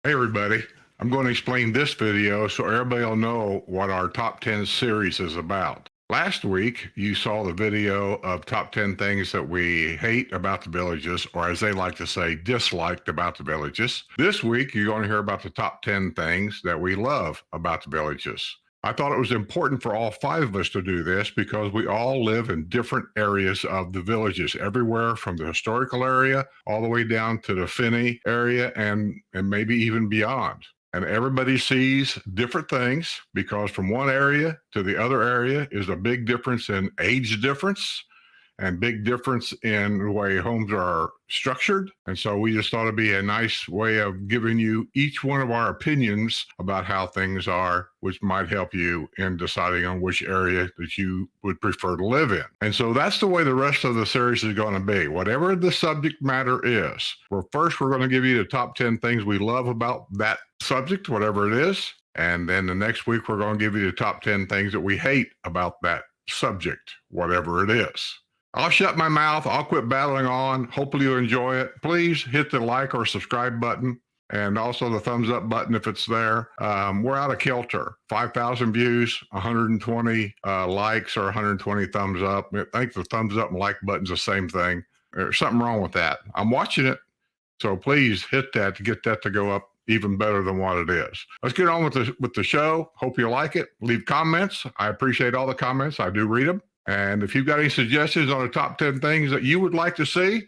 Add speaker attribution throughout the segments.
Speaker 1: Hey everybody, I'm going to explain this video so everybody will know what our top 10 series is about. Last week, you saw the video of top 10 things that we hate about the villages, or as they like to say, disliked about the villages. This week, you're going to hear about the top 10 things that we love about the villages. I thought it was important for all 5 of us to do this because we all live in different areas of the villages, everywhere from the historical area all the way down to the Finney area and maybe even beyond. And everybody sees different things because from one area to the other area is a big difference in age difference and big difference in the way homes are structured. And so we just thought it'd be a nice way of giving you each one of our opinions about how things are, which might help you in deciding on which area that you would prefer to live in. And so that's the way the rest of the series is going to be. Whatever the subject matter is, we're going to give you the top 10 things we love about that subject, whatever it is. And then the next week, we're going to give you the top 10 things that we hate about that subject, whatever it is. I'll shut my mouth. I'll quit battling on. Hopefully you'll enjoy it. Please hit the like or subscribe button and also the thumbs up button if it's there. We're out of kilter. 5,000 views, 120 likes or 120 thumbs up. I think the thumbs up and like button's the same thing. There's something wrong with that. I'm watching it. So please hit that to get that to go up even better than what it is. Let's get on with the show. Hope you like it. Leave comments. I appreciate all the comments. I do read them. And if you've got any suggestions on the top 10 things that you would like to see,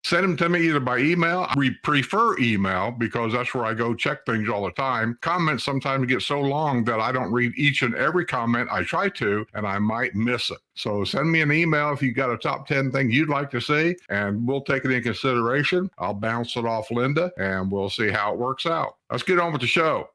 Speaker 1: send them to me either by email. We prefer email because that's where I go check things all the time. Comments sometimes get so long that I don't read each and every comment. I try to, and I might miss it. So send me an email if you've got a top 10 thing you'd like to see, and we'll take it in consideration. I'll bounce it off Linda, and we'll see how it works out. Let's get on with the show.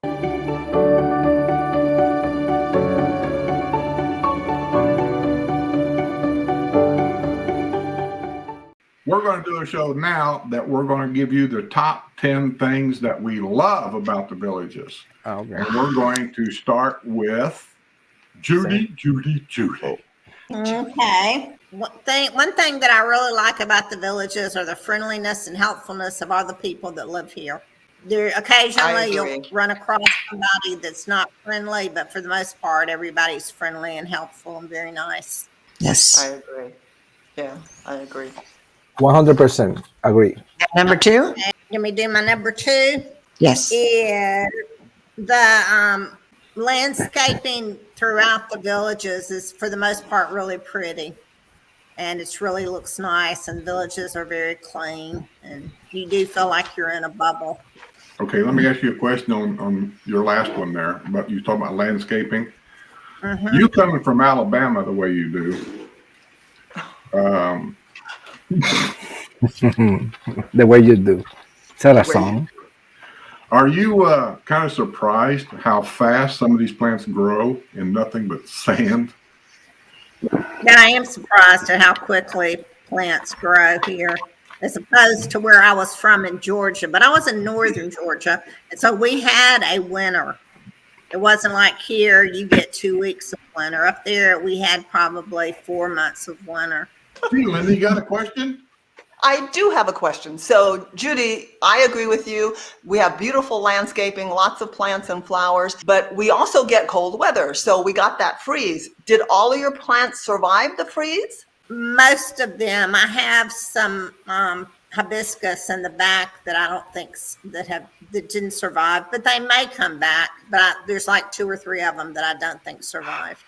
Speaker 1: We're going to do a show now that we're going to give you the top 10 things that we love about the villages. Okay. And we're going to start with Judy.
Speaker 2: Okay. One thing that I really like about the villages are the friendliness and helpfulness of all the people that live here. There occasionally you'll run across somebody that's not friendly, but for the most part, everybody's friendly and helpful and very nice.
Speaker 3: Yes.
Speaker 4: I agree. Yeah, I agree.
Speaker 3: 100% agree.
Speaker 4: Number 2?
Speaker 2: Let me do my number 2.
Speaker 3: Yes.
Speaker 2: Is the landscaping throughout the villages is for the most part really pretty. And it really looks nice, and villages are very clean, and you do feel like you're in a bubble.
Speaker 1: Okay, let me ask you a question on your last one there. But you talk about landscaping. Mm-hmm. You coming from Alabama the way you do.
Speaker 3: The way you do. Is that a song?
Speaker 1: Are you kind of surprised how fast some of these plants grow in nothing but sand?
Speaker 2: Yeah, I am surprised at how quickly plants grow here, as opposed to where I was from in Georgia. But I was in northern Georgia, and so we had a winter. It wasn't like here, you get 2 weeks of winter. Up there, we had probably 4 months of winter.
Speaker 1: Hey, Linda, you got a question?
Speaker 4: I do have a question. So, Judy, I agree with you. We have beautiful landscaping, lots of plants and flowers, but we also get cold weather. So we got that freeze. Did all of your plants survive the freeze?
Speaker 2: Most of them. I have some hibiscus in the back that I don't think that didn't survive, but they may come back. But there's like 2 or 3 of them that I don't think survived.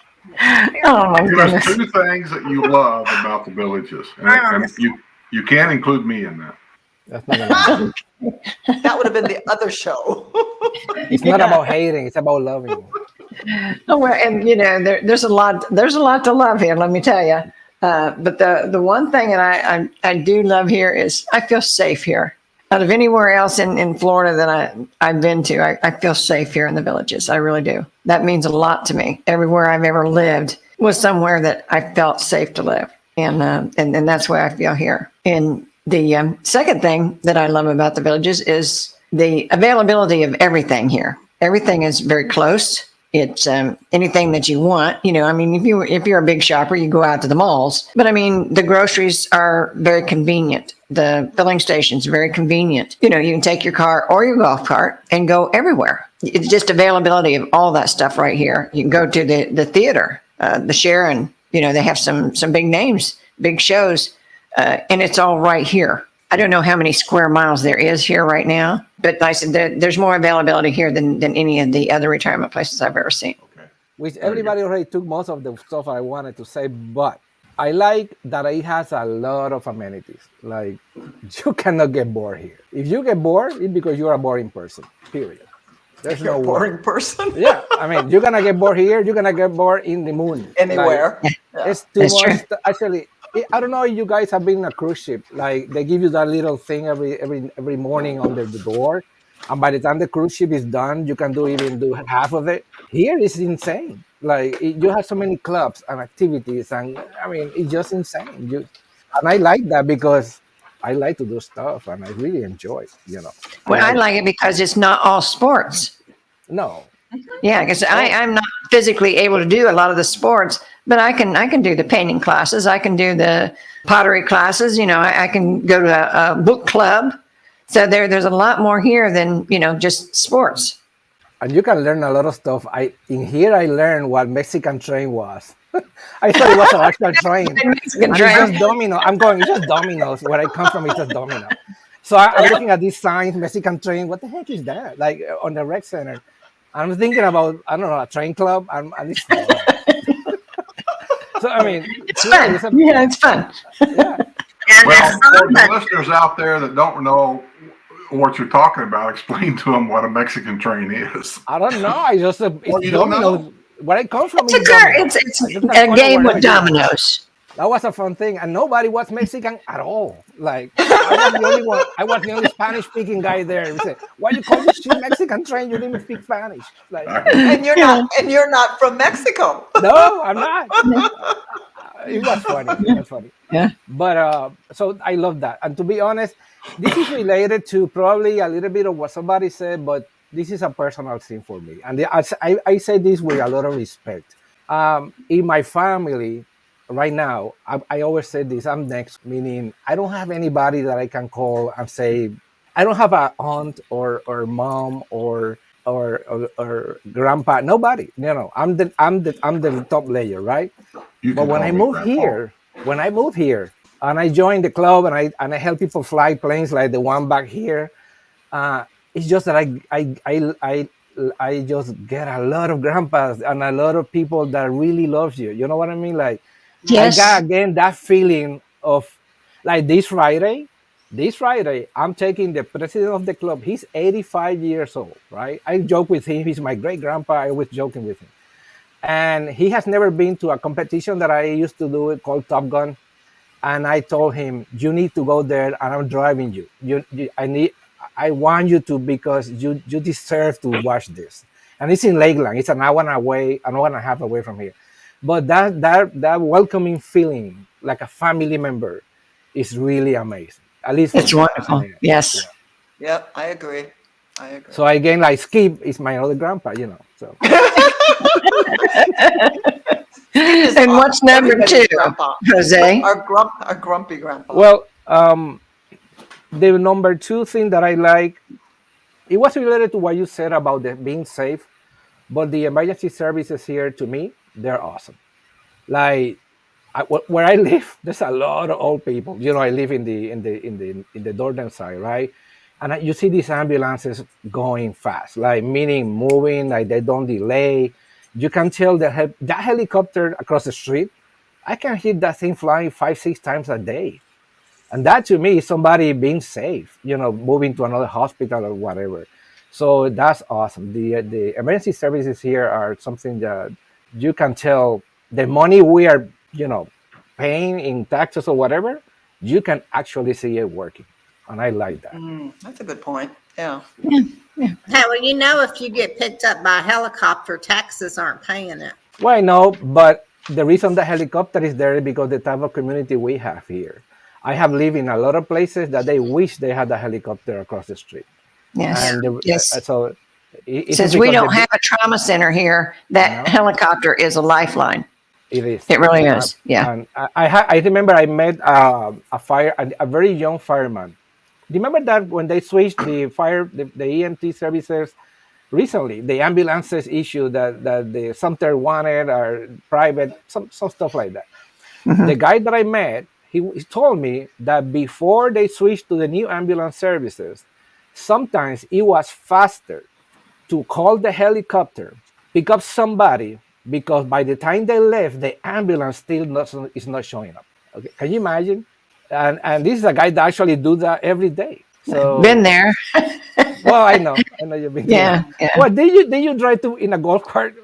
Speaker 3: Oh my
Speaker 1: goodness. There's 2 things that you love about the villages, and you can include me in that.
Speaker 3: That's not gonna
Speaker 4: That would have been the other show.
Speaker 3: It's not about hating; it's about loving.
Speaker 5: Oh, well, and there's a lot to love here. Let me tell you. But the one thing that I do love here is I feel safe here. Out of anywhere else in Florida that I've been to, I feel safe here in the villages. I really do. That means a lot to me. Everywhere I've ever lived was somewhere that I felt safe to live. And that's why I feel here. And the second thing that I love about the villages is the availability of everything here. Everything is very close. It's anything that you want. I mean, if you're a big shopper, you go out to the malls. But I mean, the groceries are very convenient. The filling station's very convenient. You can take your car or your golf cart and go everywhere. It's just availability of all that stuff right here. You can go to the theater, the Sharon. They have some big names, big shows, and it's all right here. I don't know how many square miles there is here right now, but like I said, there's more availability here than any of the other retirement places I've ever seen.
Speaker 1: Okay.
Speaker 3: Which everybody already took most of the stuff I wanted to say, but I like that it has a lot of amenities. Like, you cannot get bored here. If you get bored, it's because you're a boring person, period. There's
Speaker 4: You're
Speaker 3: no
Speaker 4: a boring
Speaker 3: word.
Speaker 4: person.
Speaker 3: Yeah, I mean, you're gonna get bored here. You're gonna get bored in the moon.
Speaker 4: Anywhere.
Speaker 3: Like,
Speaker 4: Yeah.
Speaker 3: it's too
Speaker 5: That's
Speaker 3: much.
Speaker 5: true.
Speaker 3: Actually, I don't know if you guys have been in a cruise ship. Like, they give you that little thing every morning under the door, and by the time the cruise ship is done, you can even do half of it. Here is insane. Like, you have so many clubs and activities, and I mean, it's just insane. And I like that because I like to do stuff, and I really enjoy it.
Speaker 5: Well, I like it because it's not all sports.
Speaker 3: No.
Speaker 5: Yeah, because I'm not physically able to do a lot of the sports, but I can do the painting classes. I can do the pottery classes. I can go to a book club. So there's a lot more here than just sports.
Speaker 3: And you can learn a lot of stuff. In here I learned what Mexican train was. I thought it was an actual train.
Speaker 5: Mexican
Speaker 3: And it's
Speaker 5: train.
Speaker 3: just domino. It's just dominoes. Where I come from, it's just domino. So I'm looking at these signs, Mexican train. What the heck is that? Like, on the rec center. I'm thinking about, I don't know, a train club. And it's fun. So, I mean,
Speaker 5: It's fun. Yeah, it's fun.
Speaker 3: yeah.
Speaker 2: And
Speaker 1: Well,
Speaker 2: that's
Speaker 1: for
Speaker 2: all
Speaker 1: the
Speaker 2: that-
Speaker 1: listeners out there that don't know what you're talking about, explain to them what a Mexican train is.
Speaker 3: I don't know. It's
Speaker 1: you don't know?
Speaker 3: dominoes. Where I come from
Speaker 5: It's a
Speaker 3: is
Speaker 5: car.
Speaker 3: dominoes.
Speaker 5: It's
Speaker 3: I just
Speaker 5: a
Speaker 3: don't know
Speaker 5: game
Speaker 3: where
Speaker 5: with
Speaker 3: it is.
Speaker 5: dominoes.
Speaker 3: That was a fun thing, and nobody was Mexican at all. Like, I was the only one. I was the only Spanish-speaking guy there. We said, "Why you call this shit Mexican train? You didn't speak Spanish." Like,
Speaker 4: And you're not from Mexico.
Speaker 3: no, I'm not. It was funny. It was funny.
Speaker 5: Yeah.
Speaker 3: But so I love that. And to be honest, this is related to probably a little bit of what somebody said, but this is a personal thing for me. And I say this with a lot of respect. In my family, right now, I always say this: I'm next, meaning I don't have anybody that I can call and say. I don't have an aunt or mom or grandpa. Nobody. I'm the top layer, right?
Speaker 1: You
Speaker 3: But
Speaker 1: can
Speaker 3: when
Speaker 1: call
Speaker 3: I
Speaker 1: me
Speaker 3: moved
Speaker 1: Grandpa.
Speaker 3: here, and I joined the club, and I help people fly planes like the one back here, it's just that I just get a lot of grandpas and a lot of people that really loves you. You know what I mean? Like,
Speaker 5: Yes.
Speaker 3: I got again that feeling of, like, this Friday, I'm taking the president of the club. He's 85 years old, right? I joke with him. He's my great grandpa. I was joking with him. And he has never been to a competition that I used to do called Top Gun. And I told him, you need to go there, and I'm driving you. I want you to, because you deserve to watch this. And it's in Lakeland. It's an hour and a half away from here. But that welcoming feeling, like a family member, is really amazing. At least for
Speaker 5: It's
Speaker 3: me.
Speaker 5: wonderful.
Speaker 3: Yeah.
Speaker 5: Yes.
Speaker 4: Yep, I agree.
Speaker 3: So again, like, Skip is my other grandpa, So
Speaker 5: And what's number
Speaker 4: Everybody's
Speaker 5: two,
Speaker 4: grandpa.
Speaker 5: Jose?
Speaker 4: Our grumpy grandpa.
Speaker 3: well, the number two thing that I like, it was related to what you said about being safe, but the emergency services here, to me, they're awesome. Like, where I live, there's a lot of old people. I live in the northern side, right? And you see these ambulances going fast, like, meaning moving, like they don't delay. You can tell that helicopter across the street, I can hear that thing flying 5-6 times a day. And that, to me, is somebody being safe, moving to another hospital or whatever. So that's awesome. The emergency services here are something that you can tell the money we are, paying in taxes or whatever, you can actually see it working. And I like that.
Speaker 4: That's a good point. Yeah.
Speaker 2: Hey, well, if you get picked up by a helicopter, taxes aren't paying it.
Speaker 3: Well, I know, but the reason the helicopter is there is because the type of community we have here. I have lived in a lot of places that they wish they had a helicopter across the street.
Speaker 5: Yes.
Speaker 3: And
Speaker 5: Yes.
Speaker 3: so
Speaker 5: Since we don't have a trauma center here, that helicopter is a lifeline.
Speaker 3: It is.
Speaker 5: It really is. Yeah.
Speaker 3: And I remember I met a very young fireman. Remember that when they switched the EMT services recently, the ambulances issue that the Sumter wanted or private, some stuff like that. The guy that I met, he told me that before they switched to the new ambulance services, sometimes it was faster to call the helicopter, pick up somebody, because by the time they left, the ambulance is not showing up. Okay, can you imagine? And this is a guy that actually do that every day. So
Speaker 5: been there.
Speaker 3: well, I know you've been
Speaker 5: Yeah,
Speaker 3: there.
Speaker 5: yeah.
Speaker 3: Well, did you drive to in a golf cart?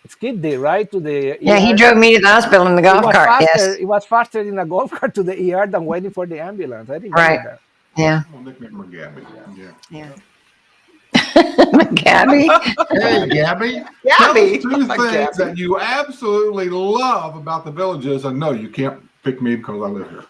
Speaker 3: Skid did, right, to the
Speaker 5: Yeah, he
Speaker 3: ER?
Speaker 5: drove me to the hospital in the golf cart.
Speaker 3: Faster,
Speaker 5: Yes.
Speaker 3: it was faster in a golf cart to the ER than waiting for the ambulance. I remember
Speaker 5: Right.
Speaker 3: that.
Speaker 5: Yeah.
Speaker 1: I'll nickname her Gabby. Yeah.
Speaker 5: Yeah. Gabby.
Speaker 1: Hey, Gabby. Tell
Speaker 4: Gabby.
Speaker 1: us two things
Speaker 4: Gabby.
Speaker 1: that you absolutely love about the Villages. And no, you can't pick me because I live here.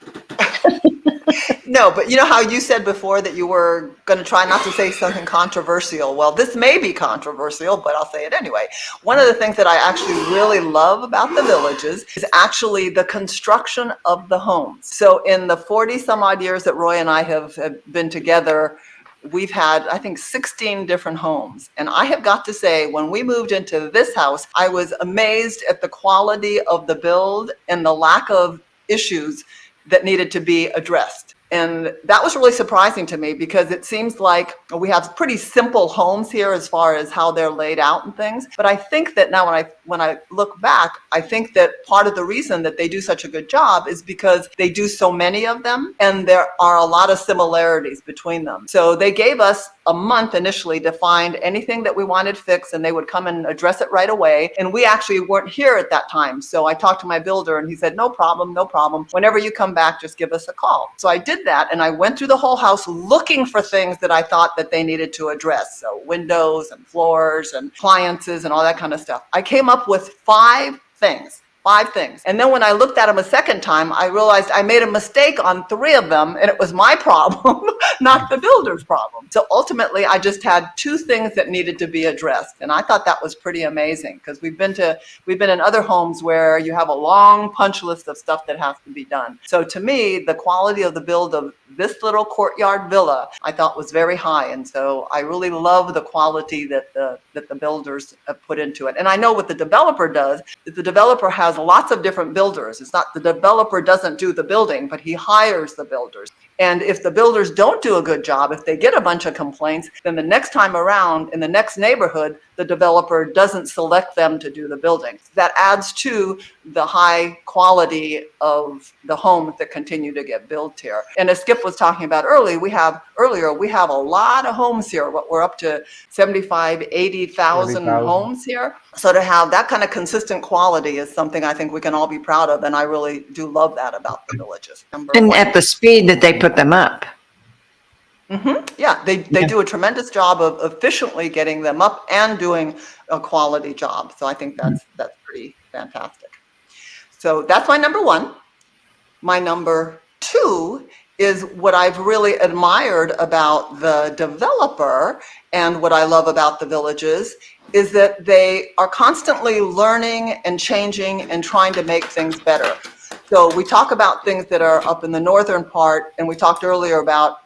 Speaker 4: No, but you know how you said before that you were going to try not to say something controversial? Well, this may be controversial, but I'll say it anyway. One of the things that I actually really love about the Villages is actually the construction of the homes. So in the 40 some odd years that Roy and I have been together, we've had, I think, 16 different homes. And I have got to say, when we moved into this house, I was amazed at the quality of the build and the lack of issues that needed to be addressed. And that was really surprising to me because it seems like we have pretty simple homes here as far as how they're laid out and things. But I think that now when I look back, I think that part of the reason that they do such a good job is because they do so many of them and there are a lot of similarities between them. So they gave us a month initially to find anything that we wanted fixed and they would come and address it right away. And we actually weren't here at that time. So I talked to my builder and he said, no problem, no problem. Whenever you come back, just give us a call. So I did that and I went through the whole house looking for things that I thought that they needed to address. So windows and floors and appliances and all that kind of stuff. I came up with 5 things. 5 things. And then when I looked at them a second time, I realized I made a mistake on 3 of them and it was my problem, not the builder's problem. So ultimately, I just had 2 things that needed to be addressed. And I thought that was pretty amazing because we've been in other homes where you have a long punch list of stuff that has to be done. So to me, the quality of the build of this little courtyard villa, I thought was very high. And so I really love the quality that the builders have put into it. And I know what the developer does, is the developer has lots of different builders. It's not the developer doesn't do the building, but he hires the builders. And if the builders don't do a good job, if they get a bunch of complaints, then the next time around in the next neighborhood, the developer doesn't select them to do the building. That adds to the high quality of the homes that continue to get built here. And as Skip was talking about earlier, we have a lot of homes here. We're up to 75, 80,000 homes here. So to have that kind of consistent quality is something I think we can all be proud of. And I really do love that about the Villages.
Speaker 5: And at the speed that they put them up.
Speaker 4: Yeah, they do a tremendous job of efficiently getting them up and doing a quality job. So I think that's pretty fantastic. So that's my number 1. My number 2 is what I've really admired about the developer and what I love about the Villages is that they are constantly learning and changing and trying to make things better. So we talk about things that are up in the northern part, and we talked earlier about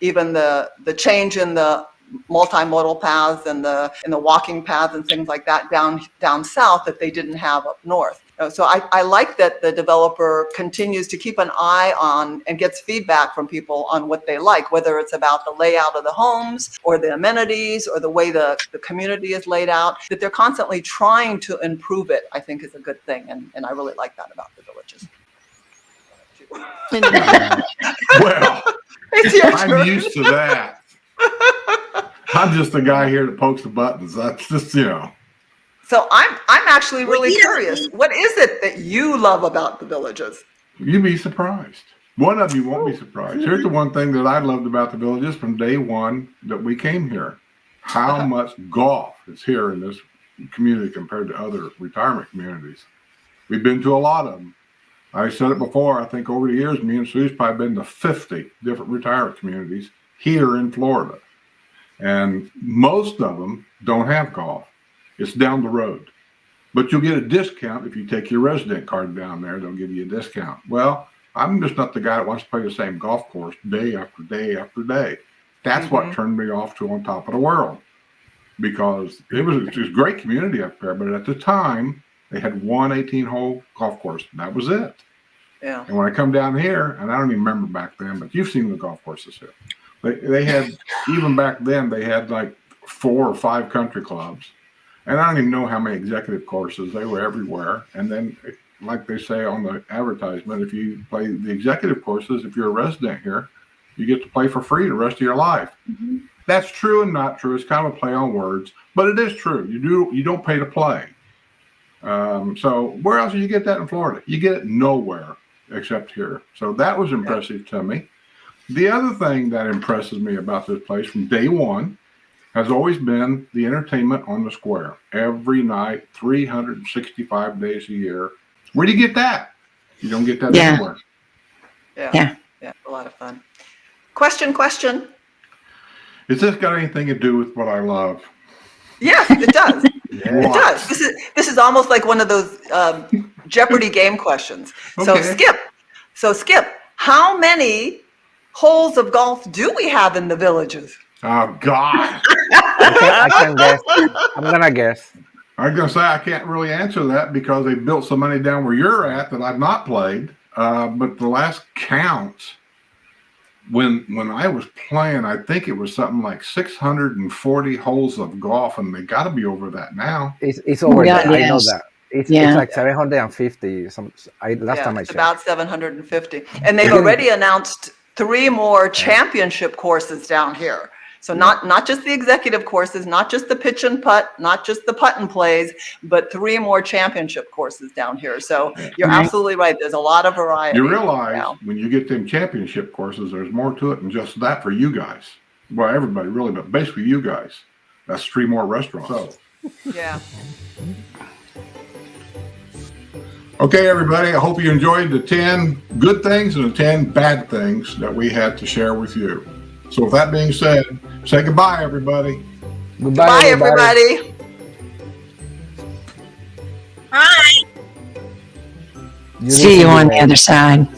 Speaker 4: even the change in the multimodal paths and the walking paths and things like that down south that they didn't have up north. So I like that the developer continues to keep an eye on and gets feedback from people on what they like, whether it's about the layout of the homes or the amenities or the way the community is laid out, that they're constantly trying to improve it, I think is a good thing. And I really like that about the Villages.
Speaker 1: Well,
Speaker 4: It's your
Speaker 1: I'm
Speaker 4: turn.
Speaker 1: used to that. I'm just the guy here that pokes the buttons. That's just,
Speaker 4: So I'm actually really
Speaker 2: Well,
Speaker 4: curious. What is it that you love about the Villages?
Speaker 1: you'd be surprised. One of you won't be surprised. Here's the one thing that I loved about the Villages from day one that we came here. How much golf is here in this community compared to other retirement communities. We've been to a lot of them. I said it before, I think over the years, me and Sue's probably been to 50 different retirement communities here in Florida. And most of them don't have golf. It's down the road. But you'll get a discount if you take your resident card down there. They'll give you a discount. Well, I'm just not the guy that wants to play the same golf course day after day after day. That's what turned me off to On Top of the World, because it was a great community up there. But at the time, they had one 18-hole golf course. That was it.
Speaker 4: Yeah.
Speaker 1: And when I come down here, and I don't even remember back then, but you've seen the golf courses here. They had, even back then, they had like 4 or 5 country clubs. And I don't even know how many executive courses. They were everywhere. And then, like they say on the advertisement, if you play the executive courses, if you're a resident here, you get to play for free the rest of your life. Mm-hmm. That's true and not true. It's kind of a play on words, but it is true. You don't pay to play. So where else do you get that in Florida? You get it nowhere except here. So that was impressive to me. The other thing that impresses me about this place from day one has always been the entertainment on the square. Every night, 365 days a year. Where do you get that? You don't get that anywhere.
Speaker 4: Yeah, a lot of fun. Question.
Speaker 1: Has this got anything to do with what I love?
Speaker 4: Yes, it does. It does. This is almost like one of those Jeopardy game questions.
Speaker 1: Okay.
Speaker 4: So Skip, how many holes of golf do we have in the villages?
Speaker 1: Oh, God.
Speaker 3: I can guess. I'm going to guess.
Speaker 1: I was going to say, I can't really answer that because they built so many down where you're at that I've not played. But the last count, when I was playing, I think it was something like 640 holes of golf, and they got to be over that now.
Speaker 3: It's over there.
Speaker 5: Yes.
Speaker 3: I know that. It's like 750. Last time I
Speaker 4: it's
Speaker 3: checked.
Speaker 4: about 750. And they've already announced 3 more championship courses down here. So not just the executive courses, not just the pitch and putt, not just the putt and plays, but 3 more championship courses down here. So you're absolutely right. There's a lot of variety.
Speaker 1: You realize when you get them championship courses, there's more to it than just that for you guys. Well, everybody really, but basically you guys. That's 3 more restaurants. So.
Speaker 4: Yeah.
Speaker 1: Okay, everybody, I hope you enjoyed the 10 good things and the 10 bad things that we had to share with you. So with that being said, say goodbye, everybody.
Speaker 4: Goodbye, everybody.
Speaker 2: Bye.
Speaker 5: See you on the other side.